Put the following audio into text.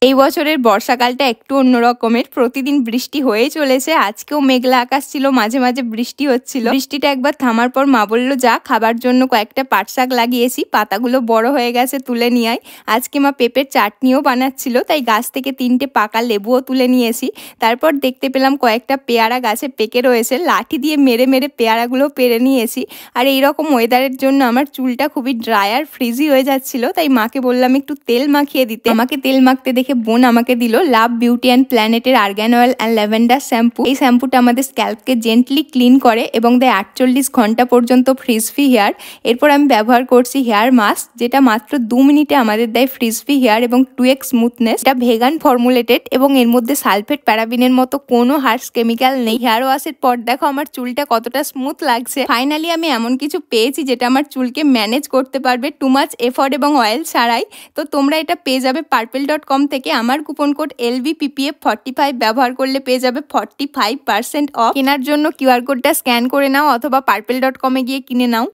এই বছরের বর্ষাকালটা একটু অন্যরকমের। প্রতিদিন বৃষ্টি হয়ে চলেছে। আজকেও মেঘলা আকাশ ছিল, মাঝে মাঝে বৃষ্টি হচ্ছিল। বৃষ্টিটা একবার থামার পর মা বলল, যা খাবার জন্য কয়েকটা পাট শাক লাগিয়েছি, পাতাগুলো বড় হয়ে গেছে, তুলে নিয়ে আয়। আজকে মা পেঁপের চাটনিও বানাচ্ছিল, তাই গাছ থেকে 3টে পাকা লেবুও তুলে নিয়েছি। তারপর দেখতে পেলাম কয়েকটা পেয়ারা গাছে পেকে রয়েছে, লাঠি দিয়ে মেরে মেরে পেয়ারাগুলো পেরে নিয়েছি। আর এইরকম ওয়েদারের জন্য আমার চুলটা খুবই ড্রাই আর ফ্রিজি হয়ে যাচ্ছিল, তাই মাকে বললাম একটু তেল মাখিয়ে দিতে। আমাকে তেল মাখতে দেখে বোন আমাকে দিল লাভ বিউটি অ্যান্ড প্ল্যানেটের argan oil and lavender shampoo. এই শ্যাম্পুটা আমাদের স্ক্যাল্পকে জেন্টলি ক্লিন করে এবং দেয় 48 ঘন্টা পর্যন্ত ফ্রিজ ফ্রি হেয়ার। এরপর আমি ব্যবহার করছি হেয়ার মাস্ক, যেটা মাত্র 2 মিনিটে আমাদের দেয় ফ্রিজ ফ্রি হেয়ার এবং 2x স্মুথনেস। এটা ভেগান ফর্মুলেটেড এবং এর মধ্যে সালফেট প্যারাবিনের মতো কোনো হার্শ কেমিক্যাল নেই। হেয়ার ওয়াশের পর দেখো আমার চুলটা কতটা স্মুথ লাগছে। ফাইনালি আমি এমন কিছু পেয়েছি যেটা আমার চুলকে ম্যানেজ করতে পারবে টু মাচ এফোর্ট এবং অয়েল ছাড়াই। তো তোমরা এটা পেয়ে যাবে purple.com থেকে। আমার কুপন কোড LVPPF45 ব্যবহার করলে পেয়ে যাবে 45% অফ। কেনার জন্য কিউআর কোডটা স্ক্যান করে নাও অথবা purple.com এ গিয়ে কিনে নাও।